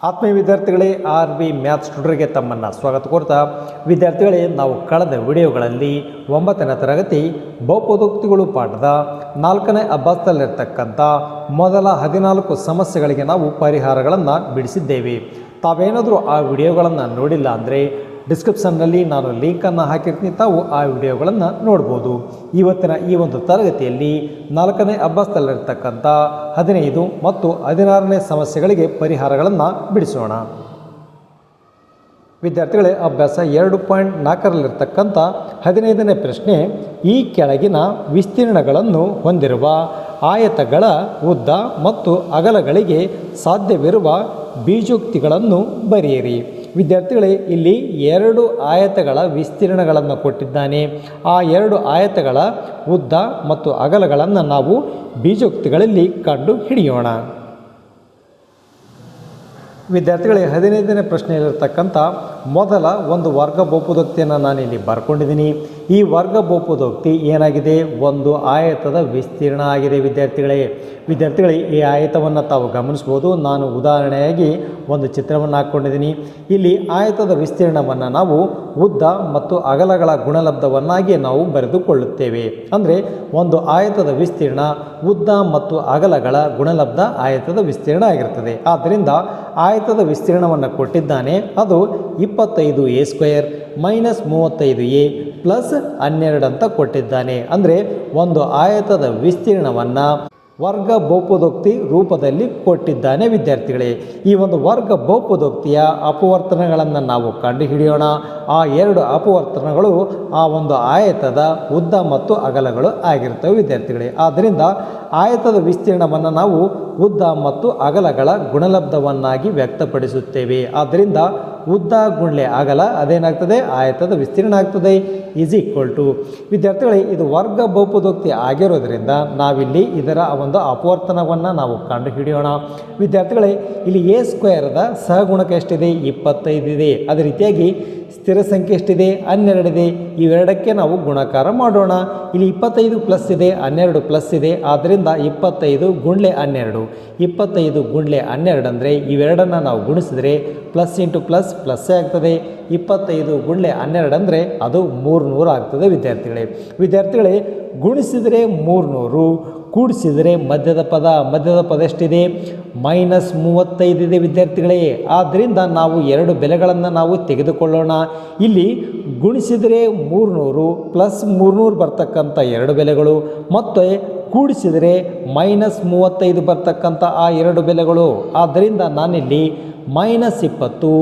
ಆತ್ಮೀಯ ವಿದ್ಯಾರ್ಥಿಗಳೇ, R B maths ಟ್ಯೂಟರ್ಗೆ ತಮ್ಮನ್ನು ಸ್ವಾಗತ ಕೋರ್ತಾ ವಿದ್ಯಾರ್ಥಿಗಳೇ, ನಾವು ಕಳೆದ ವಿಡಿಯೋಗಳಲ್ಲಿ 9ನೇ ತರಗತಿ ಬಹುಪದೋಕ್ತಿಗಳು ಪಾಠದ 4ನೇ ಅಭ್ಯಾಸದಲ್ಲಿರ್ತಕ್ಕಂಥ ಮೊದಲ 14 ಸಮಸ್ಯೆಗಳಿಗೆ ನಾವು ಪರಿಹಾರಗಳನ್ನು ಬಿಡಿಸಿದ್ದೇವೆ. ತಾವೇನಾದರೂ ಆ ವಿಡಿಯೋಗಳನ್ನು ನೋಡಿಲ್ಲ ಅಂದರೆ ಡಿಸ್ಕ್ರಿಪ್ಷನ್ನಲ್ಲಿ ನಾನು ಲಿಂಕನ್ನು ಹಾಕಿರ್ತೀನಿ, ತಾವು ಆ ವಿಡಿಯೋಗಳನ್ನು ನೋಡ್ಬೋದು. ಇವತ್ತಿನ ಈ ಒಂದು ತರಗತಿಯಲ್ಲಿ 4ನೇ ಅಭ್ಯಾಸದಲ್ಲಿರ್ತಕ್ಕಂಥ 15 ಮತ್ತು 16ನೇ ಸಮಸ್ಯೆಗಳಿಗೆ ಪರಿಹಾರಗಳನ್ನು ಬಿಡಿಸೋಣ. ವಿದ್ಯಾರ್ಥಿಗಳೇ, ಅಭ್ಯಾಸ 2.4ರಲ್ಲಿರ್ತಕ್ಕಂಥ 15ನೇ ಪ್ರಶ್ನೆ, ಈ ಕೆಳಗಿನ ವಿಸ್ತೀರ್ಣಗಳನ್ನು ಹೊಂದಿರುವ ಆಯತಗಳ ಉದ್ದ ಮತ್ತು ಅಗಲಗಳಿಗೆ ಸಾಧ್ಯವಿರುವ ಬೀಜೋಕ್ತಿಗಳನ್ನು ಬರೆಯಿರಿ. ವಿದ್ಯಾರ್ಥಿಗಳೇ, ಇಲ್ಲಿ 2 ಆಯತಗಳ ವಿಸ್ತೀರ್ಣಗಳನ್ನು ಕೊಟ್ಟಿದ್ದಾನೆ. ಆ 2 ಆಯತಗಳ ಉದ್ದ ಮತ್ತು ಅಗಲಗಳನ್ನು ನಾವು ಬೀಜೋಕ್ತಿಗಳಲ್ಲಿ ಕಂಡು ಹಿಡಿಯೋಣ. ವಿದ್ಯಾರ್ಥಿಗಳೇ, 15ನೇ ಪ್ರಶ್ನೆಯಲ್ಲಿರ್ತಕ್ಕಂಥ ಮೊದಲ ಒಂದು ವರ್ಗ ಬಹುಪದೋಕ್ತಿಯನ್ನು ನಾನಿಲ್ಲಿ ಬರ್ಕೊಂಡಿದ್ದೀನಿ. ಈ ವರ್ಗ ಬಹುಪದೋಕ್ತಿ ಏನಾಗಿದೆ? ಒಂದು ಆಯತದ ವಿಸ್ತೀರ್ಣ ಆಗಿದೆ. ವಿದ್ಯಾರ್ಥಿಗಳೇ, ಈ ಆಯತವನ್ನು ತಾವು ಗಮನಿಸ್ಬೋದು. ನಾನು ಉದಾಹರಣೆಯಾಗಿ ಒಂದು ಚಿತ್ರವನ್ನು ಹಾಕ್ಕೊಂಡಿದ್ದೀನಿ. ಇಲ್ಲಿ ಆಯತದ ವಿಸ್ತೀರ್ಣವನ್ನು ನಾವು ಉದ್ದ ಮತ್ತು ಅಗಲಗಳ ಗುಣಲಬ್ಧವನ್ನಾಗಿ ನಾವು ಬರೆದುಕೊಳ್ಳುತ್ತೇವೆ. ಅಂದರೆ ಒಂದು ಆಯತದ ವಿಸ್ತೀರ್ಣ ಉದ್ದ ಮತ್ತು ಅಗಲಗಳ ಗುಣಲಬ್ಧ ಆಯತದ ವಿಸ್ತೀರ್ಣ ಆಗಿರ್ತದೆ. ಆದ್ದರಿಂದ ಆಯತದ ವಿಸ್ತೀರ್ಣವನ್ನು ಕೊಟ್ಟಿದ್ದಾನೆ. ಅದು 25a² ಮೈನಸ್ 35a ಪ್ಲಸ್ 12 ಅಂತ ಕೊಟ್ಟಿದ್ದಾನೆ. ಅಂದರೆ ಒಂದು ಆಯತದ ವಿಸ್ತೀರ್ಣವನ್ನು ವರ್ಗ ಬಹುಪದೋಕ್ತಿ ರೂಪದಲ್ಲಿ ಕೊಟ್ಟಿದ್ದಾನೆ. ವಿದ್ಯಾರ್ಥಿಗಳೇ, ಈ ಒಂದು ವರ್ಗ ಬಹುಪದೋಕ್ತಿಯ ಅಪವರ್ತನಗಳನ್ನು ನಾವು ಕಂಡುಹಿಡಿಯೋಣ. ಆ 2 ಅಪವರ್ತನಗಳು ಆ ಒಂದು ಆಯತದ ಉದ್ದ ಮತ್ತು ಅಗಲಗಳು ಆಗಿರ್ತವೆ. ವಿದ್ಯಾರ್ಥಿಗಳೇ, ಆದ್ದರಿಂದ ಆಯತದ ವಿಸ್ತೀರ್ಣವನ್ನು ನಾವು ಉದ್ದ ಮತ್ತು ಅಗಲಗಳ ಗುಣಲಬ್ಧವನ್ನಾಗಿ ವ್ಯಕ್ತಪಡಿಸುತ್ತೇವೆ. ಆದ್ದರಿಂದ ಉದ್ದ ಗುಣ್ಲೆ ಅಗಲ ಅದೇನಾಗ್ತದೆ? ಆಯತದ ವಿಸ್ತೀರ್ಣ ಆಗ್ತದೆ. ಈಸ್ ಈಕ್ವಲ್ ಟು ವಿದ್ಯಾರ್ಥಿಗಳೇ, ಇದು ವರ್ಗ ಬಹುಪದೋಕ್ತಿ ಆಗಿರೋದ್ರಿಂದ ನಾವಿಲ್ಲಿ ಇದರ ಒಂದು ಅಪವರ್ತನವನ್ನು ನಾವು ಕಂಡುಹಿಡಿಯೋಣ. ವಿದ್ಯಾರ್ಥಿಗಳೇ, ಇಲ್ಲಿ a² ಸಹಗುಣಕ ಎಷ್ಟಿದೆ? 25 ಇದೆ. ಅದೇ ರೀತಿಯಾಗಿ ಸ್ಥಿರ ಸಂಖ್ಯೆ ಎಷ್ಟಿದೆ? 12 ಇದೆ. ಇವೆರಡಕ್ಕೆ ನಾವು ಗುಣಾಕಾರ ಮಾಡೋಣ. ಇಲ್ಲಿ 25 ಪ್ಲಸ್ ಇದೆ, 12 ಪ್ಲಸ್ ಇದೆ. ಆದ್ದರಿಂದ 25 ಗುಣ್ಲೆ 12. 25 ಗುಣ್ಲೆ 12 ಅಂದರೆ ಇವೆರಡನ್ನು ನಾವು ಗುಣಿಸಿದರೆ ಪ್ಲಸ್ ಇಂಟು ಪ್ಲಸ್ ಪ್ಲಸ್ಸೇ ಆಗ್ತದೆ. 25 ಗುಣ್ಲೆ 12 ಅಂದರೆ ಅದು 300 ಆಗ್ತದೆ. ವಿದ್ಯಾರ್ಥಿಗಳೇ, ಗುಣಿಸಿದರೆ 300, ಕೂಡಿಸಿದರೆ ಮಧ್ಯದ ಪದ ಎಷ್ಟಿದೆ? -35 ಇದೆ. ವಿದ್ಯಾರ್ಥಿಗಳೇ, ಆದ್ದರಿಂದ ನಾವು 2 ಬೆಲೆಗಳನ್ನು ನಾವು ತೆಗೆದುಕೊಳ್ಳೋಣ. ಇಲ್ಲಿ ಗುಣಿಸಿದರೆ 300 ಪ್ಲಸ್ 300 ಬರ್ತಕ್ಕಂಥ 2 ಬೆಲೆಗಳು, ಮತ್ತು ಕೂಡಿಸಿದರೆ -35 ಬರ್ತಕ್ಕಂಥ ಆ 2 ಬೆಲೆಗಳು. ಆದ್ದರಿಂದ ನಾನಿಲ್ಲಿ -20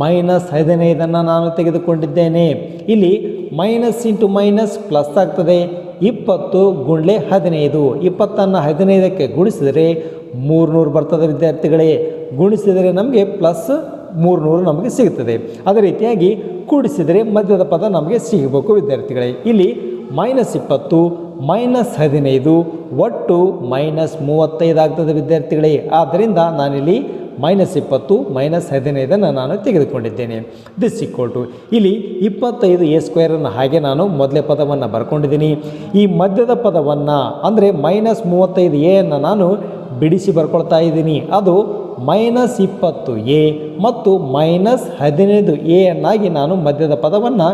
-15 ನಾನು ತೆಗೆದುಕೊಂಡಿದ್ದೇನೆ. ಇಲ್ಲಿ ಮೈನಸ್ ಇಂಟು ಮೈನಸ್ ಪ್ಲಸ್ ಆಗ್ತದೆ. 20 ಗುಣ್ಲೆ 15, 20ಅನ್ನು 15ಕ್ಕೆ ಗುಣಿಸಿದರೆ 300 ಬರ್ತದೆ. ವಿದ್ಯಾರ್ಥಿಗಳೇ, ಗುಣಿಸಿದರೆ ನಮಗೆ ಪ್ಲಸ್ 300 ನಮಗೆ ಸಿಗುತ್ತದೆ. ಅದೇ ರೀತಿಯಾಗಿ ಕೂಡಿಸಿದರೆ ಮಧ್ಯದ ಪದ ನಮಗೆ ಸಿಗಬೇಕು. ವಿದ್ಯಾರ್ಥಿಗಳೇ, ಇಲ್ಲಿ -20 -15 ಒಟ್ಟು -35 ಆಗ್ತದೆ. ವಿದ್ಯಾರ್ಥಿಗಳೇ, ಆದ್ದರಿಂದ ನಾನಿಲ್ಲಿ -20 -15 ನಾನು ತೆಗೆದುಕೊಂಡಿದ್ದೇನೆ. ದಿಸ್ ಈಕ್ವಲ್ ಟು ಇಲ್ಲಿ 25a² ಹಾಗೆ ನಾನು ಮೊದಲೇ ಪದವನ್ನು ಬರ್ಕೊಂಡಿದ್ದೀನಿ. ಈ ಮಧ್ಯದ ಪದವನ್ನು ಅಂದರೆ -35a ನಾನು ಬಿಡಿಸಿ ಬರ್ಕೊಳ್ತಾ ಇದ್ದೀನಿ. ಅದು -20a ಮತ್ತು -15a ನಾನು ಮಧ್ಯದ ಪದವನ್ನು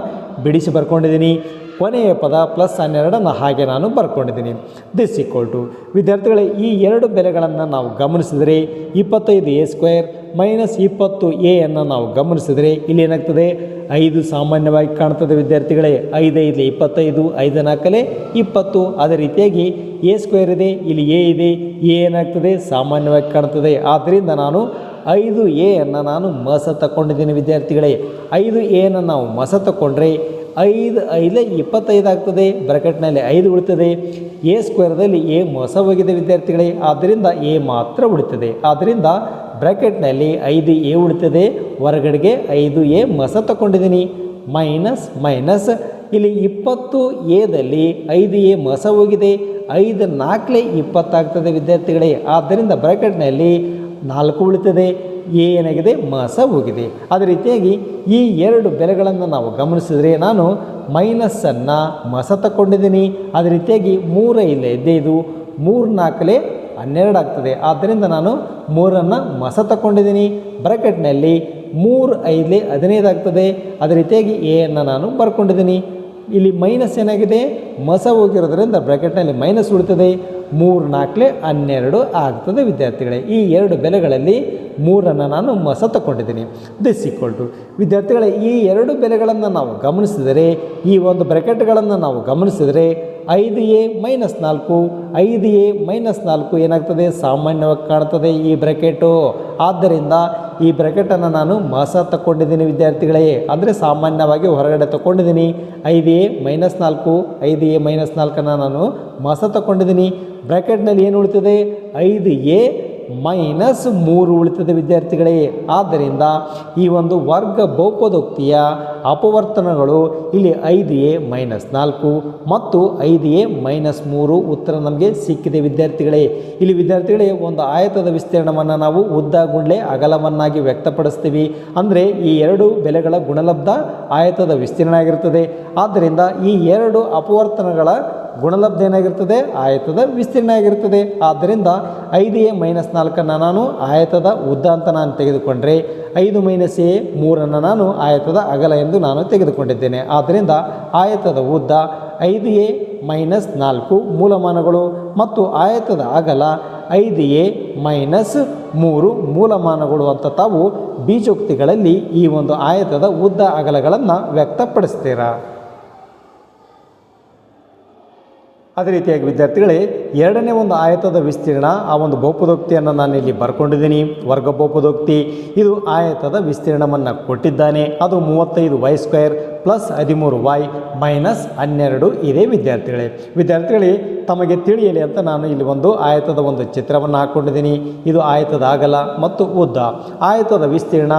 ಬಿಡಿಸಿ ಬರ್ಕೊಂಡಿದ್ದೀನಿ. ಕೊನೆಯ ಪದ +12 ಹಾಗೆ ನಾನು ಬರ್ಕೊಂಡಿದ್ದೀನಿ. ದಿಸ್ ಈಕ್ವಲ್ ಟು ವಿದ್ಯಾರ್ಥಿಗಳೇ, ಈ 2 ಬೆಲೆಗಳನ್ನು ನಾವು ಗಮನಿಸಿದರೆ 25a² -20a ನಾವು ಗಮನಿಸಿದರೆ ಇಲ್ಲಿ ಏನಾಗ್ತದೆ? 5 ಸಾಮಾನ್ಯವಾಗಿ ಕಾಣ್ತದೆ. ವಿದ್ಯಾರ್ಥಿಗಳೇ, 5 5 25, 5 4 20. ಅದೇ ರೀತಿಯಾಗಿ a² ಇದೆ, ಇಲ್ಲಿ a ಇದೆ. a ಏನಾಗ್ತದೆ? ಸಾಮಾನ್ಯವಾಗಿ ಕಾಣ್ತದೆ. ಆದ್ದರಿಂದ ನಾನು 5a ನಾನು ಮಸ ತಗೊಂಡಿದ್ದೀನಿ. ವಿದ್ಯಾರ್ಥಿಗಳೇ, 5a ನಾವು ಮಸ ತಗೊಂಡ್ರೆ 5 5 25 ಆಗ್ತದೆ. ಬ್ರಾಕೆಟ್ನಲ್ಲಿ 5 ಉಳಿತದೆ. a² a ಮೋಸ ಹೋಗಿದೆ. ವಿದ್ಯಾರ್ಥಿಗಳೇ, ಆದ್ದರಿಂದ a ಮಾತ್ರ ಉಳಿತದೆ. ಆದ್ದರಿಂದ ಬ್ರಾಕೆಟ್ನಲ್ಲಿ 5a ಉಳಿತದೆ. ಹೊರಗಡೆಗೆ 5a ಮಸ ತಗೊಂಡಿದ್ದೀನಿ. ಮೈನಸ್ ಇಲ್ಲಿ 20a 5a ಮಸ ಹೋಗಿದೆ. 5 4 20 ಆಗ್ತದೆ. ವಿದ್ಯಾರ್ಥಿಗಳೇ, ಆದ್ದರಿಂದ ಬ್ರಾಕೆಟ್ನಲ್ಲಿ 4 ಉಳಿತದೆ. ಏನಾಗಿದೆ? ಮಸ ಹೋಗಿದೆ. ಅದೇ ರೀತಿಯಾಗಿ ಈ 2 ಬೆಲೆಗಳನ್ನು ನಾವು ಗಮನಿಸಿದರೆ ನಾನು ಮೈನಸ್ಸನ್ನು ಮಸ ತಗೊಂಡಿದ್ದೀನಿ. ಅದೇ ರೀತಿಯಾಗಿ 3 5 15, 3 4 12 ಆಗ್ತದೆ. ಆದ್ದರಿಂದ ನಾನು 3 ಮಸ ತಗೊಂಡಿದ್ದೀನಿ. ಬ್ರಾಕೆಟ್ನಲ್ಲಿ 3 5 15 ಆಗ್ತದೆ. ಅದೇ ರೀತಿಯಾಗಿ ಎಯನ್ನು ನಾನು ಬರ್ಕೊಂಡಿದ್ದೀನಿ. ಇಲ್ಲಿ ಮೈನಸ್ ಏನಾಗಿದೆ, ಮಸ ಹೋಗಿರೋದ್ರಿಂದ ಬ್ರಾಕೆಟ್ನಲ್ಲಿ ಮೈನಸ್ ಉಳಿತದೆ. 3 4 12 ಆಗ್ತದೆ ವಿದ್ಯಾರ್ಥಿಗಳೇ. ಈ 2 ಬೆಲೆಗಳಲ್ಲಿ 3 ನಾನು ಮಸ ತಗೊಂಡಿದ್ದೀನಿ. ದಿಸ್ ಈಕ್ವಲ್ ಟು ವಿದ್ಯಾರ್ಥಿಗಳೇ, ಈ 2 ಬೆಲೆಗಳನ್ನು ನಾವು ಗಮನಿಸಿದರೆ, ಈ ಒಂದು ಬ್ರಾಕೆಟ್ಗಳನ್ನು ನಾವು ಗಮನಿಸಿದರೆ 5a - 4 5a - 4 ಏನಾಗ್ತದೆ, ಸಾಮಾನ್ಯವಾಗಿ ಕಾಣ್ತದೆ ಈ ಬ್ರಾಕೆಟು. ಆದ್ದರಿಂದ ಈ ಬ್ರಾಕೆಟನ್ನು ನಾನು ಮಸ ತಗೊಂಡಿದ್ದೀನಿ ವಿದ್ಯಾರ್ಥಿಗಳೇ, ಅಂದರೆ ಸಾಮಾನ್ಯವಾಗಿ ಹೊರಗಡೆ ತಗೊಂಡಿದ್ದೀನಿ. 5a - 4 5a - 4 ನಾನು ಮಸ ತಗೊಂಡಿದ್ದೀನಿ. ಬ್ರಾಕೆಟ್ನಲ್ಲಿ ಏನು ಉಳಿತದೆ, 5a - 3 ಉಳಿತದೆ ವಿದ್ಯಾರ್ಥಿಗಳೇ. ಆದ್ದರಿಂದ ಈ ಒಂದು ವರ್ಗ ಬಹುಪದೋಕ್ತಿಯ ಅಪವರ್ತನಗಳು ಇಲ್ಲಿ 5a - 4 ಮತ್ತು 5a - 3 ಉತ್ತರ ನಮಗೆ ಸಿಕ್ಕಿದೆ ವಿದ್ಯಾರ್ಥಿಗಳೇ. ಇಲ್ಲಿ ವಿದ್ಯಾರ್ಥಿಗಳೇ, ಒಂದು ಆಯತದ ವಿಸ್ತೀರ್ಣವನ್ನು ನಾವು ಉದ್ದ ಗುಂಡ್ಲೆ ಅಗಲವನ್ನಾಗಿ ವ್ಯಕ್ತಪಡಿಸ್ತೀವಿ. ಅಂದರೆ ಈ 2 ಬೆಲೆಗಳ ಗುಣಲಬ್ಧ ಆಯತದ ವಿಸ್ತೀರ್ಣ ಆಗಿರ್ತದೆ. ಆದ್ದರಿಂದ ಈ 2 ಅಪವರ್ತನಗಳ ಗುಣಲಬ್ಧ ಏನಾಗಿರ್ತದೆ, ಆಯತದ ವಿಸ್ತೀರ್ಣ ಆಗಿರ್ತದೆ. ಆದ್ದರಿಂದ 5a - 4 ನಾನು ಆಯತದ ಉದ್ದ ಅಂತ ನಾನು ತೆಗೆದುಕೊಂಡ್ರೆ, 5 - a 3 ನಾನು ಆಯತದ ಅಗಲ ಎಂದು ನಾನು ತೆಗೆದುಕೊಂಡಿದ್ದೇನೆ. ಆದ್ದರಿಂದ ಆಯತದ ಉದ್ದ 5a - 4 ಮೂಲಮಾನಗಳು ಮತ್ತು ಆಯತದ ಅಗಲ 5a - 3 ಮೂಲಮಾನಗಳು ಅಂತ ತಾವು ಬೀಜೋಕ್ತಿಗಳಲ್ಲಿ ಈ ಒಂದು ಆಯತದ ಉದ್ದ ಅಗಲಗಳನ್ನು ವ್ಯಕ್ತಪಡಿಸ್ತೀರಾ. ಅದೇ ರೀತಿಯಾಗಿ ವಿದ್ಯಾರ್ಥಿಗಳೇ, ಎರಡನೇ ಒಂದು ಆಯತದ ವಿಸ್ತೀರ್ಣ, ಆ ಒಂದು ಬಹುಪದೋಕ್ತಿಯನ್ನು ನಾನು ಇಲ್ಲಿ ಬರ್ಕೊಂಡಿದ್ದೀನಿ. ವರ್ಗ ಬಹುಪದೋಕ್ತಿ ಇದು ಆಯತದ ವಿಸ್ತೀರ್ಣವನ್ನು ಕೊಟ್ಟಿದ್ದಾನೆ. ಅದು 35y² + 13y - 12 ಇದೆ ವಿದ್ಯಾರ್ಥಿಗಳೇ. ತಮಗೆ ತಿಳಿಯಲಿ ಅಂತ ನಾನು ಇಲ್ಲಿ ಒಂದು ಆಯತದ ಒಂದು ಚಿತ್ರವನ್ನು ಹಾಕ್ಕೊಂಡಿದ್ದೀನಿ. ಇದು ಆಯತದ ಅಗಲ ಮತ್ತು ಉದ್ದ. ಆಯತದ ವಿಸ್ತೀರ್ಣ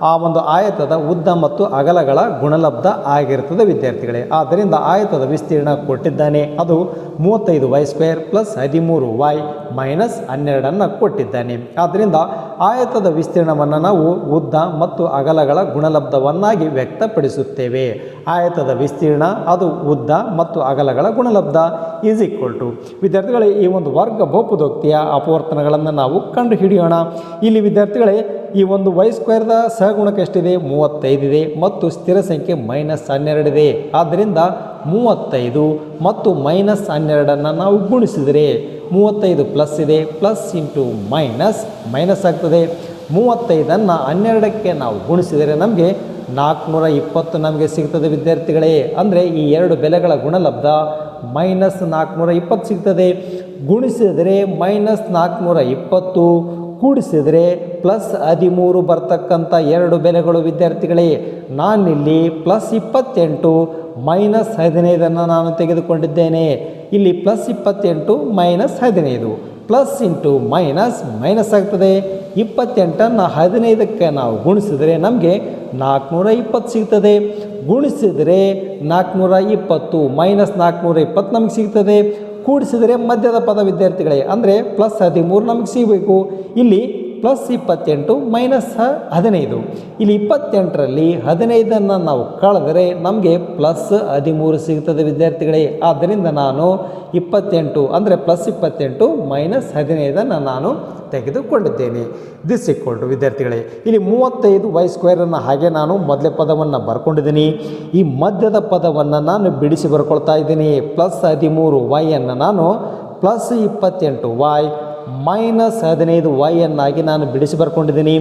ಆ ಒಂದು ಆಯತದ ಉದ್ದ ಮತ್ತು ಅಗಲಗಳ ಗುಣಲಬ್ಧ ಆಗಿರ್ತದೆ ವಿದ್ಯಾರ್ಥಿಗಳೇ. ಆದ್ದರಿಂದ ಆಯತದ ವಿಸ್ತೀರ್ಣ ಕೊಟ್ಟಿದ್ದಾನೆ. ಅದು 35y² + 13y - 12 ಕೊಟ್ಟಿದ್ದಾನೆ. ಆದ್ದರಿಂದ ಆಯತದ ವಿಸ್ತೀರ್ಣವನ್ನು ನಾವು ಉದ್ದ ಮತ್ತು ಅಗಲಗಳ ಗುಣಲಬ್ಧವನ್ನಾಗಿ ವ್ಯಕ್ತಪಡಿಸುತ್ತೇವೆ. ಆಯತದ ವಿಸ್ತೀರ್ಣ ಅದು ಉದ್ದ ಮತ್ತು ಅಗಲಗಳ ಗುಣಲಬ್ಧ ಈಸ್ ಈಕ್ವಲ್ ಟು ವಿದ್ಯಾರ್ಥಿಗಳೇ, ಈ ಒಂದು ವರ್ಗ ಬಹುಪದೋಕ್ತಿಯ ಅಪವರ್ತನಗಳನ್ನು ನಾವು ಕಂಡು ಹಿಡಿಯೋಣ. ಇಲ್ಲಿ ವಿದ್ಯಾರ್ಥಿಗಳೇ, ಈ ಒಂದು y² ಸಹಗುಣಕ ಎಷ್ಟಿದೆ, 35 ಇದೆ ಮತ್ತು ಸ್ಥಿರ ಸಂಖ್ಯೆ -12 ಇದೆ. ಆದ್ದರಿಂದ 35 ಮತ್ತು -12 ನಾವು ಗುಣಿಸಿದರೆ 35 ಪ್ಲಸ್ ಇದೆ, ಪ್ಲಸ್ ಇಂಟು ಮೈನಸ್ ಆಗ್ತದೆ. 35 12ಕ್ಕೆ ನಾವು ಗುಣಿಸಿದರೆ ನಮಗೆ 420 ನಮಗೆ ಸಿಗ್ತದೆ ವಿದ್ಯಾರ್ಥಿಗಳೇ. ಅಂದರೆ ಈ 2 ಬೆಲೆಗಳ ಗುಣಲಬ್ಧ -420 ಸಿಗ್ತದೆ. ಗುಣಿಸಿದರೆ -420 ಕೂಡಿಸಿದರೆ +13 ಬರ್ತಕ್ಕಂಥ 2 ಬೆಲೆಗಳು ವಿದ್ಯಾರ್ಥಿಗಳೇ. ನಾನಿಲ್ಲಿ +28 -15 ನಾನು ತೆಗೆದುಕೊಂಡಿದ್ದೇನೆ. ಇಲ್ಲಿ +28 -15 ಪ್ಲಸ್ ಇಂಟು ಮೈನಸ್ ಆಗ್ತದೆ. 28 15ಕ್ಕೆ ನಾವು ಗುಣಿಸಿದರೆ ನಮಗೆ 420 ಸಿಗ್ತದೆ. ಗುಣಿಸಿದರೆ 420 -420 ನಮಗೆ ಸಿಗ್ತದೆ. ಕೂಡಿಸಿದರೆ ಮಧ್ಯದ ಪದ ವಿದ್ಯಾರ್ಥಿಗಳೇ, ಅಂದರೆ +13 ನಮಗೆ ಸಿಗಬೇಕು. ಇಲ್ಲಿ +28 -15. ಇಲ್ಲಿ 28ರಲ್ಲಿ 15 ನಾವು ಕಳೆದರೆ ನಮಗೆ +13 ಸಿಗ್ತದೆ ವಿದ್ಯಾರ್ಥಿಗಳೇ. ಆದ್ದರಿಂದ ನಾನು 28 ಅಂದರೆ +28 -15 ನಾನು ತೆಗೆದುಕೊಂಡಿದ್ದೇನೆ. ದಿಸ್ ಈಕ್ವಲ್ ಟು ವಿದ್ಯಾರ್ಥಿಗಳೇ, ಇಲ್ಲಿ 35y² ಹಾಗೆ ನಾನು ಮೊದಲೇ ಪದವನ್ನು ಬರ್ಕೊಂಡಿದ್ದೀನಿ. ಈ ಮಧ್ಯದ ಪದವನ್ನು ನಾನು ಬಿಡಿಸಿ ಬರ್ಕೊಳ್ತಾ ಇದ್ದೀನಿ. +13y ನಾನು +28y -15y ನಾನು ಬಿಡಿಸಿ ಬರ್ಕೊಂಡಿದ್ದೀನಿ.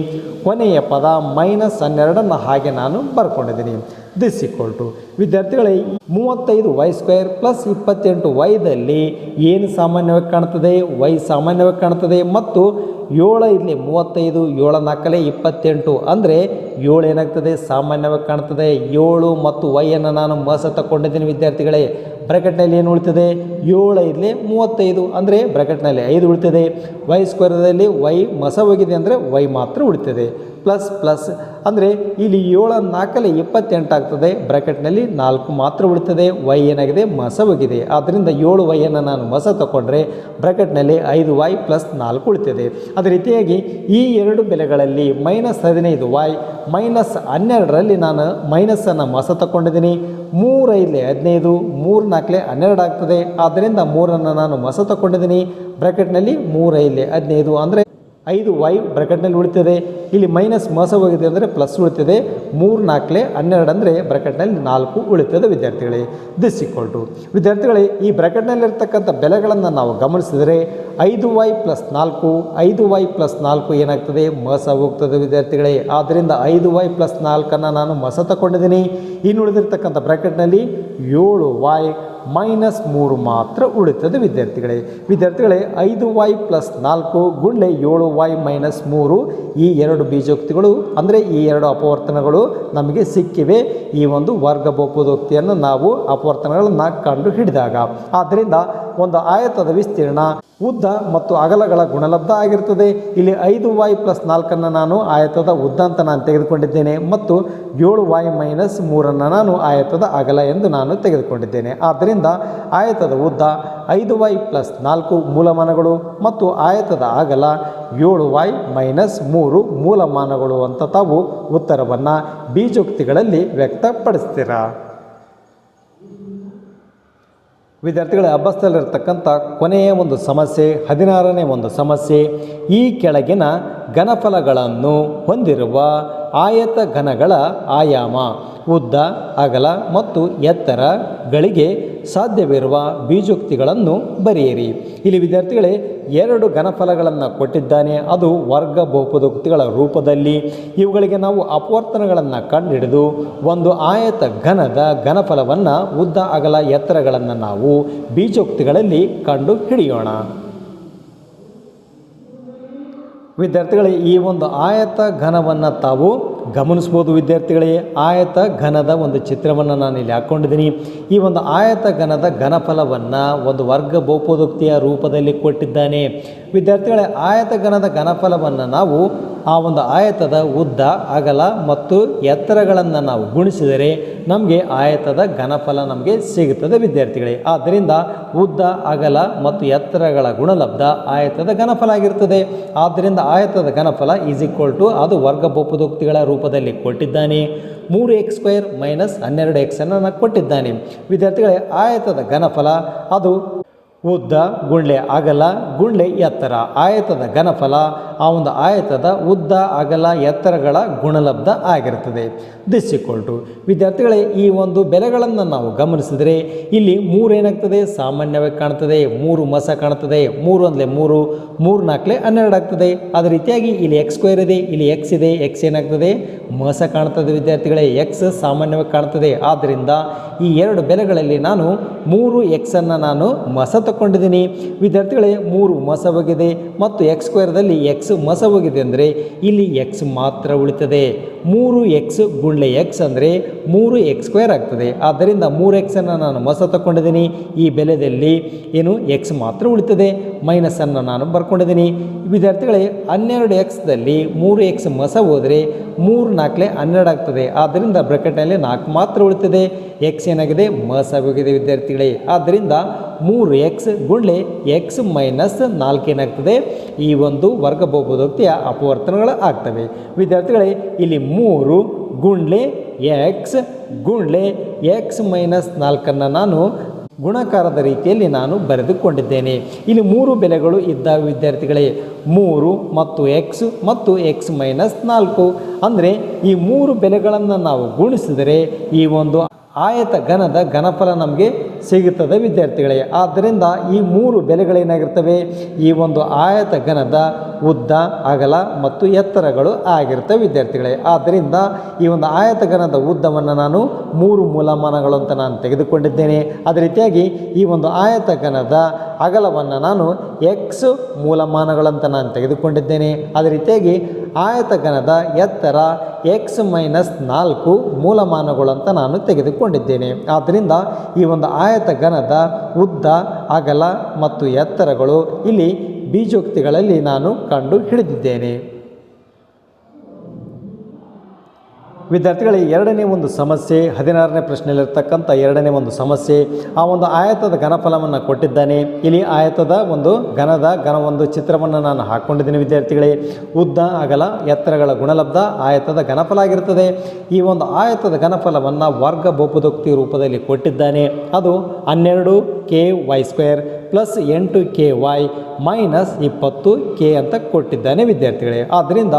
ಕೊನೆಯ ಪದ -12 ಹಾಗೆ ನಾನು ಬರ್ಕೊಂಡಿದ್ದೀನಿ. ದಿಸ್ ಈಕ್ವಲ್ ಟು ವಿದ್ಯಾರ್ಥಿಗಳೇ, 35y² + 28y ಏನು ಸಾಮಾನ್ಯವಾಗಿ ಕಾಣ್ತದೆ, y ಸಾಮಾನ್ಯವಾಗಿ ಕಾಣ್ತದೆ. ಮತ್ತು 7 ಇಲ್ಲಿ 35 7 4 28 ಅಂದರೆ 7 ಏನಾಗ್ತದೆ, ಸಾಮಾನ್ಯವಾಗಿ ಕಾಣ್ತದೆ. 7 ಮತ್ತು y ನಾನು ಮಸ ತಗೊಂಡಿದ್ದೀನಿ ವಿದ್ಯಾರ್ಥಿಗಳೇ. ಬ್ರಾಕೆಟ್ನಲ್ಲಿ ಏನು ಉಳಿತದೆ, 7 ಇಲ್ಲಿ 35 ಅಂದರೆ ಬ್ರಾಕೆಟ್ನಲ್ಲಿ 5 ಉಳಿತದೆ. y² y ಮಸ ಹೋಗಿದೆ ಅಂದರೆ y ಮಾತ್ರ ಉಳಿತದೆ. ಪ್ಲಸ್ ಅಂದರೆ ಇಲ್ಲಿ 7 4 28 ಆಗ್ತದೆ. ಬ್ರಾಕೆಟ್ನಲ್ಲಿ 4 ಮಾತ್ರ ಉಳಿತದೆ. y ಏನಾಗಿದೆ, ಮಸ ಹೋಗಿದೆ. ಆದ್ದರಿಂದ 7y ನಾನು ಮಸ ತಗೊಂಡ್ರೆ ಬ್ರಾಕೆಟ್ನಲ್ಲಿ 5y + 4 ಉಳಿತದೆ. ಅದೇ ರೀತಿಯಾಗಿ ಈ 2 ಬೆಲೆಗಳಲ್ಲಿ -15y -12ರಲ್ಲಿ ನಾನು ಮೈನಸ್ಸನ್ನು ಮಸ ತಗೊಂಡಿದ್ದೀನಿ. 3 5 15, 3 4 12 ಆಗ್ತದೆ. ಆದ್ದರಿಂದ 3 ನಾನು ಮಸ ತಗೊಂಡಿದ್ದೀನಿ. ಬ್ರ್ಯಾಕೆಟ್ನಲ್ಲಿ 3 5 15 ಅಂದರೆ 5y ಬ್ರ್ಯಾಕೆಟ್ನಲ್ಲಿ ಉಳಿತದೆ. ಇಲ್ಲಿ ಮೈನಸ್ ಮಸ ಹೋಗಿದೆ ಅಂದರೆ ಪ್ಲಸ್ ಉಳಿತದೆ. 3 4 12 ಅಂದರೆ ಬ್ರ್ಯಾಕೆಟ್ನಲ್ಲಿ 4 ಉಳಿತದೆ ವಿದ್ಯಾರ್ಥಿಗಳೇ. ದಿಸ್ ಈಕ್ವಲ್ ಟು ವಿದ್ಯಾರ್ಥಿಗಳೇ ಈ ಬ್ರ್ಯಾಕೆಟ್ನಲ್ಲಿರ್ತಕ್ಕಂಥ ಬೆಲೆಗಳನ್ನು ನಾವು ಗಮನಿಸಿದರೆ 5y + 4 5y + 4 ಏನಾಗ್ತದೆ ಮಸ ಹೋಗ್ತದೆ ವಿದ್ಯಾರ್ಥಿಗಳೇ. ಆದ್ದರಿಂದ 5y + 4 ನಾನು ಮಸ ತಗೊಂಡಿದ್ದೀನಿ. ಇನ್ನು ಉಳಿದಿರ್ತಕ್ಕಂಥ ಬ್ರ್ಯಾಕೆಟ್ನಲ್ಲಿ 7y - 3 ಮಾತ್ರ ಉಳಿತದೆ ವಿದ್ಯಾರ್ಥಿಗಳೇ. 5y + 4 ಗುಂಡ್ಲೆ 7y - 3 ಈ ಎರಡು ಬೀಜೋಕ್ತಿಗಳು ಅಂದರೆ ಈ ಎರಡು ಅಪವರ್ತನಗಳು ನಮಗೆ ಸಿಕ್ಕಿವೆ ಈ ಒಂದು ವರ್ಗ ಬಹುಪದೋಕ್ತಿಯನ್ನು ನಾವು ಅಪವರ್ತನಗಳನ್ನು ಕಂಡು ಹಿಡಿದಾಗ. ಆದ್ದರಿಂದ ಒಂದು ಆಯತದ ವಿಸ್ತೀರ್ಣ ಉದ್ದ ಮತ್ತು ಅಗಲಗಳ ಗುಣಲಬ್ಧ ಆಗಿರ್ತದೆ. ಇಲ್ಲಿ 5y + 4 ನಾನು ಆಯತದ ಉದ್ದ ಅಂತ ನಾನು ತೆಗೆದುಕೊಂಡಿದ್ದೇನೆ ಮತ್ತು 7y - 3 ನಾನು ಆಯತದ ಅಗಲ ಎಂದು ನಾನು ತೆಗೆದುಕೊಂಡಿದ್ದೇನೆ. ಆದ್ದರಿಂದ ಆಯತದ ಉದ್ದ 5y + 4 ಮೂಲಮಾನಗಳು ಮತ್ತು ಆಯತದ ಅಗಲ 7y - 3 ಮೂಲಮಾನಗಳು ಅಂತ ತಾವು ಉತ್ತರವನ್ನು ಬೀಜೋಕ್ತಿಗಳಲ್ಲಿ ವ್ಯಕ್ತಪಡಿಸ್ತೀರಾ. ವಿದ್ಯಾರ್ಥಿಗಳ ಅಭ್ಯಾಸದಲ್ಲಿರ್ತಕ್ಕಂಥ ಕೊನೆಯ ಒಂದು ಸಮಸ್ಯೆ 16ನೇ ಒಂದು ಸಮಸ್ಯೆ. ಈ ಕೆಳಗಿನ ಘನಫಲಗಳನ್ನು ಹೊಂದಿರುವ ಆಯತ ಘನಗಳ ಆಯಾಮ ಉದ್ದ ಅಗಲ ಮತ್ತು ಎತ್ತರಗಳಿಗೆ ಸಾಧ್ಯವಿರುವ ಬೀಜೋಕ್ತಿಗಳನ್ನು ಬರೆಯಿರಿ. ಇಲ್ಲಿ ವಿದ್ಯಾರ್ಥಿಗಳೇ 2 ಘನಫಲಗಳನ್ನು ಕೊಟ್ಟಿದ್ದಾನೆ. ಅದು ವರ್ಗ ಬಹುಪದೋಕ್ತಿಗಳ ರೂಪದಲ್ಲಿ. ಇವುಗಳಿಗೆ ನಾವು ಅಪವರ್ತನಗಳನ್ನು ಕಂಡುಹಿಡಿದು ಒಂದು ಆಯತ ಘನದ ಘನಫಲವನ್ನು ಉದ್ದ ಅಗಲ ಎತ್ತರಗಳನ್ನು ನಾವು ಬೀಜೋಕ್ತಿಗಳಲ್ಲಿ ಕಂಡು ಹಿಡಿಯೋಣ. ವಿದ್ಯಾರ್ಥಿಗಳೇ ಈ ಒಂದು ಆಯತ ಘನವನ್ನು ತಾವು ಗಮನಿಸ್ಬೋದು. ವಿದ್ಯಾರ್ಥಿಗಳೇ ಆಯತ ಘನದ ಒಂದು ಚಿತ್ರವನ್ನು ನಾನು ಇಲ್ಲಿ ಹಾಕ್ಕೊಂಡಿದ್ದೀನಿ. ಈ ಒಂದು ಆಯತ ಘನದ ಘನಫಲವನ್ನು ಒಂದು ವರ್ಗ ಬಹುಪದೋಕ್ತಿಯ ರೂಪದಲ್ಲಿ ಕೊಟ್ಟಿದ್ದಾನೆ. ವಿದ್ಯಾರ್ಥಿಗಳೇ ಆಯತ ಘನದ ಘನಫಲವನ್ನು ನಾವು ಆ ಒಂದು ಆಯತದ ಉದ್ದ ಅಗಲ ಮತ್ತು ಎತ್ತರಗಳನ್ನು ನಾವು ಗುಣಿಸಿದರೆ ನಮಗೆ ಆಯತದ ಘನಫಲ ನಮಗೆ ಸಿಗುತ್ತದೆ ವಿದ್ಯಾರ್ಥಿಗಳೇ. ಆದ್ದರಿಂದ ಉದ್ದ ಅಗಲ ಮತ್ತು ಎತ್ತರಗಳ ಗುಣಲಬ್ಧ ಆಯತದ ಘನಫಲ ಆಗಿರ್ತದೆ. ಆದ್ದರಿಂದ ಆಯತದ ಘನಫಲ = ಅದು ವರ್ಗ ಬಹುಪದೋಕ್ತಿಗಳ ರೂಪದಲ್ಲಿ ಕೊಟ್ಟಿದ್ದಾನೆ. 3x² - 12x ಅನ್ನು ಕೊಟ್ಟಿದ್ದಾನೆ. ವಿದ್ಯಾರ್ಥಿಗಳೇ ಆಯತದ ಘನಫಲ ಅದು ಉದ್ದ ಗುಂಡ್ಲೆ ಅಗಲ ಗುಂಡ್ಲೆ ಎತ್ತರ. ಆಯತದ ಘನಫಲ ಆ ಒಂದು ಆಯತದ ಉದ್ದ ಅಗಲ ಎತ್ತರಗಳ ಗುಣಲಬ್ಧ ಆಗಿರ್ತದೆ. ದಿಸ್ = ವಿದ್ಯಾರ್ಥಿಗಳೇ ಈ ಒಂದು ಬೆಲೆಗಳನ್ನು ನಾವು ಗಮನಿಸಿದರೆ ಇಲ್ಲಿ 3 ಏನಾಗ್ತದೆ ಸಾಮಾನ್ಯವಾಗಿ ಕಾಣ್ತದೆ. 3 ಮಸ ಕಾಣ್ತದೆ. 3 ಅಂದರೆ 3 3 4 12 ಆಗ್ತದೆ. ಅದೇ ರೀತಿಯಾಗಿ ಇಲ್ಲಿ x² ಇದೆ, ಇಲ್ಲಿ x ಇದೆ. x ಏನಾಗ್ತದೆ ಮಸ ಕಾಣ್ತದೆ ವಿದ್ಯಾರ್ಥಿಗಳೇ. x ಸಾಮಾನ್ಯವಾಗಿ ಕಾಣ್ತದೆ. ಆದ್ದರಿಂದ ಈ 2 ಬೆಲೆಗಳಲ್ಲಿ ನಾನು 3x ಅನ್ನು ನಾನು ಮಸ ತಗೊಂಡಿದ್ದೀನಿ ವಿದ್ಯಾರ್ಥಿಗಳೇ. 3 ಮಸ ಹೋಗಿದೆ ಮತ್ತು x² x ಮಸ ಹೋಗಿದೆ ಅಂದರೆ ಇಲ್ಲಿ x ಮಾತ್ರ ಉಳಿತದೆ. 3x ಗುಂಡ್ಲೆ x ಅಂದರೆ 3x² ಆಗ್ತದೆ. ಆದ್ದರಿಂದ 3x ಅನ್ನು ನಾನು ಮಸ ತಗೊಂಡಿದ್ದೀನಿ. ಈ ಬೆಲೆಯಲ್ಲಿ ಏನು x ಮಾತ್ರ ಉಳಿತದೆ. ಮೈನಸ್ ಅನ್ನು ನಾನು ಬರ್ಕೊಂಡಿದ್ದೀನಿ ವಿದ್ಯಾರ್ಥಿಗಳೇ. 12xದಲ್ಲಿ 3x ಮಸ ಹೋದರೆ 3 4 12 ಆಗ್ತದೆ. ಆದ್ದರಿಂದ ಬ್ರಾಕೆಟ್ನಲ್ಲಿ 4 ಮಾತ್ರ ಉಳಿತದೆ. x ಏನಾಗಿದೆ ಮಸ ಹೋಗಿದೆ ವಿದ್ಯಾರ್ಥಿಗಳೇ. ಆದ್ದರಿಂದ 3x ಗುಂಡ್ಲೆ x - 4 ಏನಾಗ್ತದೆ ಈ ಒಂದು ವರ್ಗ ಬಹುಪದೋಕ್ತಿಯ ಅಪವರ್ತನಗಳು ಆಗ್ತವೆ ವಿದ್ಯಾರ್ಥಿಗಳೇ. ಇಲ್ಲಿ 3 ಗುಂಡ್ಲೆ x ಗುಂಡ್ಲೆ x - 4 ನಾನು ಗುಣಾಕಾರದ ರೀತಿಯಲ್ಲಿ ನಾನು ಬರೆದುಕೊಂಡಿದ್ದೇನೆ. ಇಲ್ಲಿ 3 ಬೆಲೆಗಳು ಇದ್ದಾವೆ ವಿದ್ಯಾರ್ಥಿಗಳೇ. 3 ಮತ್ತು x ಮತ್ತು x - 4 ಅಂದರೆ ಈ 3 ಬೆಲೆಗಳನ್ನು ನಾವು ಗುಣಿಸಿದರೆ ಈ ಒಂದು ಆಯತ ಘನದ ಘನಫಲ ನಮಗೆ ಸಿಗುತ್ತದೆ ವಿದ್ಯಾರ್ಥಿಗಳೇ. ಆದ್ದರಿಂದ ಈ 3 ಬೆಲೆಗಳೇನಾಗಿರ್ತವೆ ಈ ಒಂದು ಆಯತ ಘನದ ಉದ್ದ ಅಗಲ ಮತ್ತು ಎತ್ತರಗಳು ಆಗಿರ್ತವೆ ವಿದ್ಯಾರ್ಥಿಗಳೇ. ಆದ್ದರಿಂದ ಈ ಒಂದು ಆಯತ ಘನದ ಉದ್ದವನ್ನು ನಾನು 3 ಮೂಲಮಾನಗಳು ಅಂತ ನಾನು ತೆಗೆದುಕೊಂಡಿದ್ದೇನೆ. ಅದೇ ರೀತಿಯಾಗಿ ಈ ಒಂದು ಆಯತ ಘನದ ಅಗಲವನ್ನು ನಾನು x ಮೂಲಮಾನಗಳಂತ ನಾನು ತೆಗೆದುಕೊಂಡಿದ್ದೇನೆ. ಅದೇ ರೀತಿಯಾಗಿ ಆಯತ ಘನದ ಎತ್ತರ x - 4 ಮೂಲಮಾನಗಳು ಅಂತ ನಾನು ತೆಗೆದುಕೊಂಡಿದ್ದೇನೆ. ಆದ್ದರಿಂದ ಈ ಒಂದು ಆಯತ ಘನದ ಉದ್ದ ಅಗಲ ಮತ್ತು ಎತ್ತರಗಳು ಇಲ್ಲಿ ಬೀಜೋಕ್ತಿಗಳಲ್ಲಿ ನಾನು ಕಂಡು ಹಿಡಿದಿದ್ದೇನೆ. ವಿದ್ಯಾರ್ಥಿಗಳೇ ಎರಡನೇ ಒಂದು ಸಮಸ್ಯೆ 16ನೇ ಪ್ರಶ್ನೆಯಲ್ಲಿರ್ತಕ್ಕಂಥ ಎರಡನೇ ಒಂದು ಸಮಸ್ಯೆ, ಆ ಒಂದು ಆಯತದ ಘನಫಲವನ್ನು ಕೊಟ್ಟಿದ್ದಾನೆ. ಇಲ್ಲಿ ಆಯತದ ಒಂದು ಘನ ಒಂದು ಚಿತ್ರವನ್ನು ನಾನು ಹಾಕ್ಕೊಂಡಿದ್ದೀನಿ ವಿದ್ಯಾರ್ಥಿಗಳೇ. ಉದ್ದ ಅಗಲ ಎತ್ತರಗಳ ಗುಣಲಬ್ಧ ಆಯತದ ಘನಫಲ ಆಗಿರ್ತದೆ. ಈ ಒಂದು ಆಯತದ ಘನಫಲವನ್ನು ವರ್ಗ ಬಹುಪದೋಕ್ತಿ ರೂಪದಲ್ಲಿ ಕೊಟ್ಟಿದ್ದಾನೆ. ಅದು 12ky² plus 8ky minus 20k ಅಂತ ಕೊಟ್ಟಿದ್ದಾನೆ ವಿದ್ಯಾರ್ಥಿಗಳೇ. ಆದ್ದರಿಂದ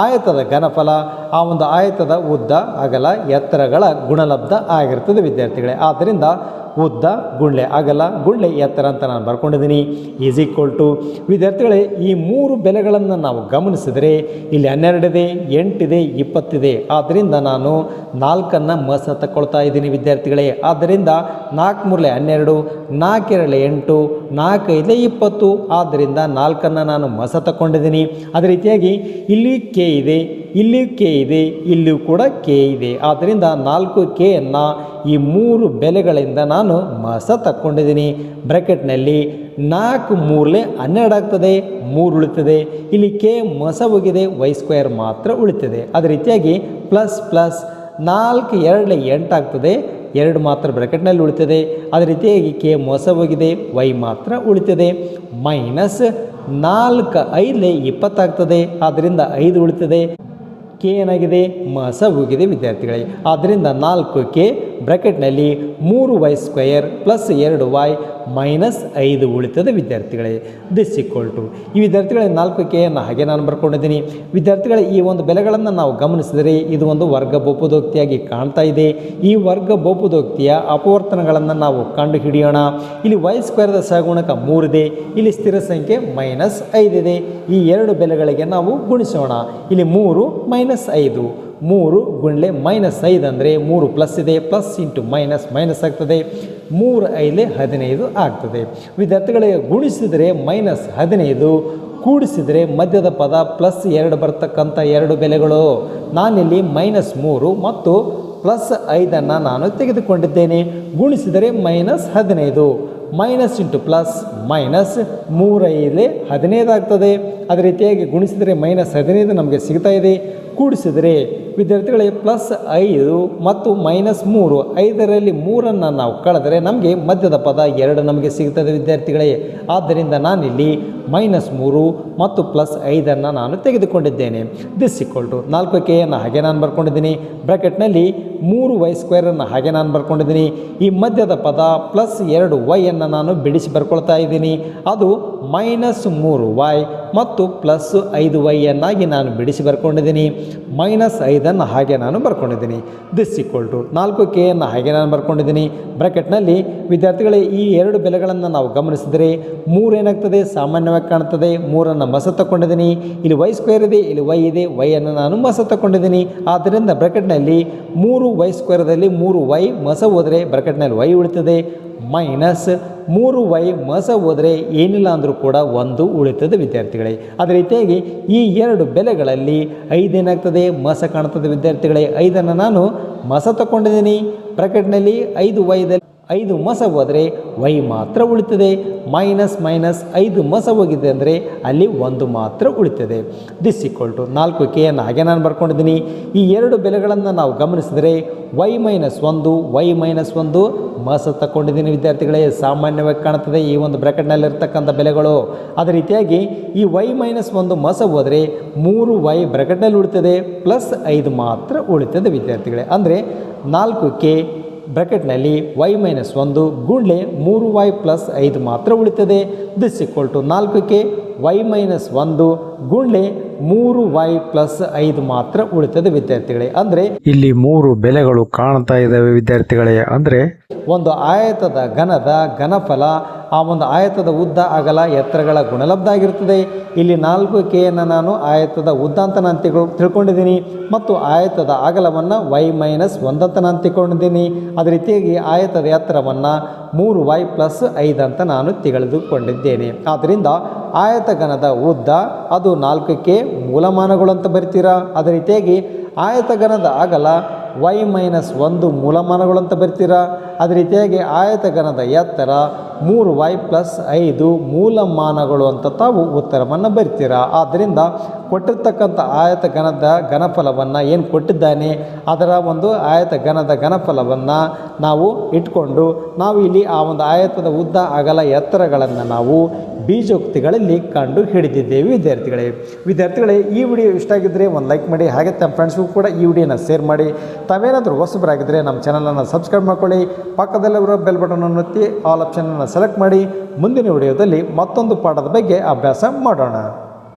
ಆಯತದ ಘನಫಲ ಆ ಒಂದು ಆಯತದ ಉದ್ದ ಅಗಲ ಎತ್ತರಗಳ ಗುಣಲಬ್ಧ ಆಗಿರ್ತದೆ ವಿದ್ಯಾರ್ಥಿಗಳೇ. ಆದ್ದರಿಂದ ಉದ್ದ ಗುಂಡ್ಲೆ ಅಗಲ ಗುಂಡ್ಲೆ ಎತ್ತರ ಅಂತ ನಾನು ಬರ್ಕೊಂಡಿದ್ದೀನಿ. ಈಸ್ ಈಕ್ವಲ್ ಟು ವಿದ್ಯಾರ್ಥಿಗಳೇ ಈ ಮೂರು ಬೆಲೆಗಳನ್ನು ನಾವು ಗಮನಿಸಿದರೆ ಇಲ್ಲಿ 12 ಇದೆ, 8 ಇದೆ, 20 ಇದೆ. ಆದ್ದರಿಂದ ನಾನು 4ಅನ್ನು ಮಸ ತಗೊಳ್ತಾ ಇದ್ದೀನಿ ವಿದ್ಯಾರ್ಥಿಗಳೇ. ಆದ್ದರಿಂದ 4 ಮೂರಲೆ 12, 4 ಎರಡಲೆ 8, 4 ಐದಲೆ 20. ಆದ್ದರಿಂದ 4ಅನ್ನು ನಾನು ಮಸ ತಗೊಂಡಿದ್ದೀನಿ. ಅದೇ ರೀತಿಯಾಗಿ ಇಲ್ಲಿ ಕೆ ಇದೆ, ಇಲ್ಲಿಯೂ ಕೆ ಇದೆ, ಇಲ್ಲಿಯೂ ಕೂಡ ಕೆ ಇದೆ. ಆದ್ದರಿಂದ 4kಯನ್ನು ಈ ಮೂರು ಬೆಲೆಗಳಿಂದ ನಾನು ಮಸ ತಕ್ಕೊಂಡಿದ್ದೀನಿ. ಬ್ರ್ಯಾಕೆಟ್ನಲ್ಲಿ 4 ಮೂರಲೆ 12 ಆಗ್ತದೆ, 3 ಉಳಿತದೆ. ಇಲ್ಲಿ ಕೆ ಮಸ ಹೋಗಿದೆ, y² ಮಾತ್ರ ಉಳಿತದೆ. ಅದೇ ರೀತಿಯಾಗಿ ಪ್ಲಸ್ 4 ಎರಡಲೆ 8 ಆಗ್ತದೆ, 2 ಮಾತ್ರ ಬ್ರ್ಯಾಕೆಟ್ನಲ್ಲಿ ಉಳಿತದೆ. ಅದೇ ರೀತಿಯಾಗಿ ಕೆ ಮೋಸ ಹೋಗಿದೆ, y ಮಾತ್ರ ಉಳಿತದೆ. ಮೈನಸ್ 4 5ಲೆ 20 ಆಗ್ತದೆ, ಆದ್ದರಿಂದ 5 ಉಳಿತದೆ. ಕೆ ಏನಾಗಿದೆ ಮಸ ಹೋಗಿದೆ ವಿದ್ಯಾರ್ಥಿಗಳೇ. ಆದ್ದರಿಂದ 4k ಬ್ರ್ಯಾಕೆಟ್ನಲ್ಲಿ 3y² plus 2y minus 5 ಉಳಿತದೆ ವಿದ್ಯಾರ್ಥಿಗಳೇ. ದಿಸ್ ಈಕ್ವಲ್ ಟು ಈ ವಿದ್ಯಾರ್ಥಿಗಳೇ 4kಯನ್ನು ಹಾಗೆ ನಾನು ಬರ್ಕೊಂಡಿದ್ದೀನಿ. ವಿದ್ಯಾರ್ಥಿಗಳೇ ಈ ಒಂದು ಬೆಲೆಗಳನ್ನು ನಾವು ಗಮನಿಸಿದರೆ ಇದು ಒಂದು ವರ್ಗ ಬಹುಪದೋಕ್ತಿಯಾಗಿ ಕಾಣ್ತಾ ಇದೆ. ಈ ವರ್ಗ ಬಹುಪದೋಕ್ತಿಯ ಅಪವರ್ತನಗಳನ್ನು ನಾವು ಕಂಡು ಹಿಡಿಯೋಣ. ಇಲ್ಲಿ y² ಸಹಗುಣಕ 3 ಇದೆ, ಇಲ್ಲಿ ಸ್ಥಿರ ಸಂಖ್ಯೆ ಮೈನಸ್ 5 ಇದೆ. ಈ ಎರಡು ಬೆಲೆಗಳಿಗೆ ನಾವು ಗುಣಿಸೋಣ. ಇಲ್ಲಿ 3 ಮೈನಸ್ 5, 3 ಗುಂಡ್ಲೆ ಮೈನಸ್ 5 ಅಂದರೆ 3 ಪ್ಲಸ್ ಇದೆ, ಪ್ಲಸ್ ಇಂಟು ಮೈನಸ್ ಆಗ್ತದೆ. 3 5ಲೆ 15 ಆಗ್ತದೆ. ವಿದ್ಯಾರ್ಥಿಗಳಿಗೆ ಗುಣಿಸಿದರೆ ಮೈನಸ್ 15, ಕೂಡಿಸಿದರೆ ಮಧ್ಯದ ಪದ ಪ್ಲಸ್ 2 ಬರ್ತಕ್ಕಂಥ ಎರಡು ಬೆಲೆಗಳು. ನಾನಿಲ್ಲಿ -3 ಮತ್ತು ಪ್ಲಸ್ 5ಅನ್ನು ನಾನು ತೆಗೆದುಕೊಂಡಿದ್ದೇನೆ. ಗುಣಿಸಿದರೆ minus 15, minus into plus minus 3 5ಲೆ 15 ಆಗ್ತದೆ. ಅದೇ ರೀತಿಯಾಗಿ ಗುಣಿಸಿದರೆ ಮೈನಸ್ 15 ನಮಗೆ ಸಿಗ್ತಾ ಇದೆ. ಕೂಡಿಸಿದರೆ ವಿದ್ಯಾರ್ಥಿಗಳಿಗೆ ಪ್ಲಸ್ 5 ಮತ್ತು ಮೈನಸ್ 3, 5ರಲ್ಲಿ 3ಅನ್ನು ನಾವು ಕಳೆದರೆ ನಮಗೆ ಮಧ್ಯದ ಪದ 2 ನಮಗೆ ಸಿಗ್ತದೆ ವಿದ್ಯಾರ್ಥಿಗಳೇ. ಆದ್ದರಿಂದ ನಾನಿಲ್ಲಿ -3 ಮತ್ತು ಪ್ಲಸ್ 5ಅನ್ನು ನಾನು ತೆಗೆದುಕೊಂಡಿದ್ದೇನೆ. ದಿಸ್ ಈಕ್ವಲ್ ಟು 4kಯನ್ನು ಹಾಗೆ ನಾನು ಬರ್ಕೊಂಡಿದ್ದೀನಿ. ಬ್ರ್ಯಾಕೆಟ್ನಲ್ಲಿ 3y² ಹಾಗೆ ನಾನು ಬರ್ಕೊಂಡಿದ್ದೀನಿ. ಈ ಮಧ್ಯದ ಪದ ಪ್ಲಸ್ 2y ನಾನು ಬಿಡಿಸಿ ಬರ್ಕೊಳ್ತಾ ಇದ್ದೀನಿ. ಅದು -3y ಮತ್ತು ಪ್ಲಸ್ 5y ನಾನು ಬಿಡಿಸಿ ಬರ್ಕೊಂಡಿದ್ದೀನಿ. ಮೈನಸ್ 5ಅನ್ನು ಹಾಗೆ ನಾನು ಬರ್ಕೊಂಡಿದ್ದೀನಿ. ದಿಸ್ ಈಕ್ವಲ್ ಟು 4kಯನ್ನು ಹಾಗೆ ನಾನು ಬರ್ಕೊಂಡಿದ್ದೀನಿ. ಬ್ರ್ಯಾಕೆಟ್ನಲ್ಲಿ ವಿದ್ಯಾರ್ಥಿಗಳೇ ಈ ಎರಡು ಬೆಲೆಗಳನ್ನು ನಾವು ಗಮನಿಸಿದರೆ 3 ಏನಾಗ್ತದೆ ಸಾಮಾನ್ಯವಾಗಿ ಕಾಣ್ತದೆ. 3ಅನ್ನು ಮಸ ತಗೊಂಡಿದ್ದೀನಿ. ಇಲ್ಲಿ y² ಇದೆ, ಇಲ್ಲಿ y ಇದೆ, y ನಾನು ಮಸ ತಗೊಂಡಿದ್ದೀನಿ. ಆದ್ದರಿಂದ ಬ್ರ್ಯಾಕೆಟ್ನಲ್ಲಿ 3y² 3y ಮಸ ಹೋದರೆ ಬ್ರ್ಯಾಕೆಟ್ನಲ್ಲಿ y ಉಳಿತದೆ. ಮೈನಸ್ 3y ಮಸ ಹೋದರೆ ಏನಿಲ್ಲ ಅಂದರೂ ಕೂಡ 1 ಉಳಿತದೆ ವಿದ್ಯಾರ್ಥಿಗಳೇ. ಅದೇ ರೀತಿಯಾಗಿ ಈ ಎರಡು ಬೆಲೆಗಳಲ್ಲಿ 5 ಏನಾಗ್ತದೆ ಮಸ ಕಾಣ್ತದೆ ವಿದ್ಯಾರ್ಥಿಗಳೇ. 5ಅನ್ನು ನಾನು ಮಸ ತಗೊಂಡಿದ್ದೀನಿ. ಬ್ರ್ಯಾಕೆಟ್ನಲ್ಲಿ 5y 5 ಮಸ ಹೋದರೆ y ಮಾತ್ರ ಉಳಿತದೆ. ಮೈನಸ್ 5 ಮಸ ಹೋಗಿದೆ ಅಂದರೆ ಅಲ್ಲಿ 1 ಮಾತ್ರ ಉಳಿತದೆ. ದಿಸ್ ಈಕ್ವಲ್ ಟು 4kಯನ್ನು ಹಾಗೆ ನಾನು ಬರ್ಕೊಂಡಿದ್ದೀನಿ. ಈ ಎರಡು ಬೆಲೆಗಳನ್ನು ನಾವು ಗಮನಿಸಿದರೆ y -1 ಮಸ ತಗೊಂಡಿದ್ದೀನಿ ವಿದ್ಯಾರ್ಥಿಗಳೇ. ಸಾಮಾನ್ಯವಾಗಿ ಕಾಣ್ತದೆ ಈ ಒಂದು ಬ್ರ್ಯಾಕೆಟ್ನಲ್ಲಿರ್ತಕ್ಕಂಥ ಬೆಲೆಗಳು. ಅದೇ ರೀತಿಯಾಗಿ ಈ y -1 ಮಸ ಹೋದರೆ 3y ಬ್ರ್ಯಾಕೆಟ್ನಲ್ಲಿ ಉಳಿತದೆ, ಪ್ಲಸ್ 5 ಮಾತ್ರ ಉಳಿತದೆ ವಿದ್ಯಾರ್ಥಿಗಳೇ. ಅಂದರೆ 4k ಬ್ರ್ಯಾಕೆಟ್ನಲ್ಲಿ y -1 ಗುಂಡ್ಲೆ 3y ಪ್ಲಸ್ 5 ಮಾತ್ರ ಉಳಿತದೆ. This equal to 4k y -1 ಗುಂಡ್ಲೆ 3y ಪ್ಲಸ್ 5 ಮಾತ್ರ ಉಳಿತದೆ ವಿದ್ಯಾರ್ಥಿಗಳೇ. ಅಂದರೆ ಇಲ್ಲಿ 3 ಬೆಲೆಗಳು ಕಾಣ್ತಾ ಇದ್ದಾವೆ ವಿದ್ಯಾರ್ಥಿಗಳೇ. ಅಂದರೆ ಒಂದು ಆಯತದ ಘನಫಲ ಆ ಒಂದು ಆಯತದ ಉದ್ದ ಅಗಲ ಎತ್ತರಗಳ ಗುಣಲಬ್ಧ ಆಗಿರ್ತದೆ. ಇಲ್ಲಿ 4kಯನ್ನು ನಾನು ಆಯತದ ಉದ್ದ ಅಂತ ನಾನು ತಿಳ್ಕೊಂಡಿದ್ದೀನಿ ಮತ್ತು ಆಯತದ ಅಗಲವನ್ನು y -1 ಅಂತ ನಾನು ತಿಳ್ಕೊಂಡಿದ್ದೀನಿ. ಅದೇ ರೀತಿಯಾಗಿ ಆಯತದ ಎತ್ತರವನ್ನು 3y ಪ್ಲಸ್ 5 ಅಂತ ನಾನು ತಿಳಿದುಕೊಂಡಿದ್ದೇನೆ. ಆದ್ದರಿಂದ ಆಯತಘನದ ಉದ್ದ ಅದು 4k ಮೂಲಮಾನಗಳು ಅಂತ ಬರಿತೀರಾ. ಅದೇ ರೀತಿಯಾಗಿ ಆಯತಘನದ ಅಗಲ y -1 ಮೂಲಮಾನಗಳು ಅಂತ ಬರ್ತೀರಾ. ಅದೇ ರೀತಿಯಾಗಿ ಆಯತಘನದ ಎತ್ತರ 3y+5 ಮೂಲಮಾನಗಳು ಅಂತ ತಾವು ಉತ್ತರವನ್ನು ಬರಿತೀರಾ. ಆದ್ದರಿಂದ ಕೊಟ್ಟಿರ್ತಕ್ಕಂಥ ಆಯತಘನದ ಘನಫಲವನ್ನು ಏನು ಕೊಟ್ಟಿದ್ದಾನೆ ಅದರ ಒಂದು ಆಯತಘನದ ಘನಫಲವನ್ನು ನಾವು ಇಟ್ಕೊಂಡು ನಾವು ಇಲ್ಲಿ ಆ ಒಂದು ಆಯತದ ಉದ್ದ ಅಗಲ ಎತ್ತರಗಳನ್ನು ನಾವು ಬೀಜೋಕ್ತಿಗಳಲ್ಲಿ ಕಂಡು ಹಿಡಿದಿದ್ದೇವೆ. ವಿದ್ಯಾರ್ಥಿಗಳೇ ಈ ವಿಡಿಯೋ ಇಷ್ಟ ಆಗಿದ್ದರೆ ಒಂದು ಲೈಕ್ ಮಾಡಿ, ಹಾಗೆ ತಮ್ಮ ಫ್ರೆಂಡ್ಸ್ಗೂ ಕೂಡ ಈ ವಿಡಿಯೋನ ಶೇರ್ ಮಾಡಿ. ತಾವೇನಾದರೂ ಹೊಸಬರಾಗಿದ್ದರೆ ನಮ್ಮ ಚಾನಲನ್ನು ಸಬ್ಸ್ಕ್ರೈಬ್ ಮಾಡ್ಕೊಳ್ಳಿ, ಪಕ್ಕದಲ್ಲಿರೋ ಬೆಲ್ ಬಟನನ್ನು ಒತ್ತಿ ಆಲ್ ಆಪ್ಷನನ್ನು ಸೆಲೆಕ್ಟ್ ಮಾಡಿ. ಮುಂದಿನ ವಿಡಿಯೋದಲ್ಲಿ ಮತ್ತೊಂದು ಪಾಠದ ಬಗ್ಗೆ ಅಭ್ಯಾಸ ಮಾಡೋಣ.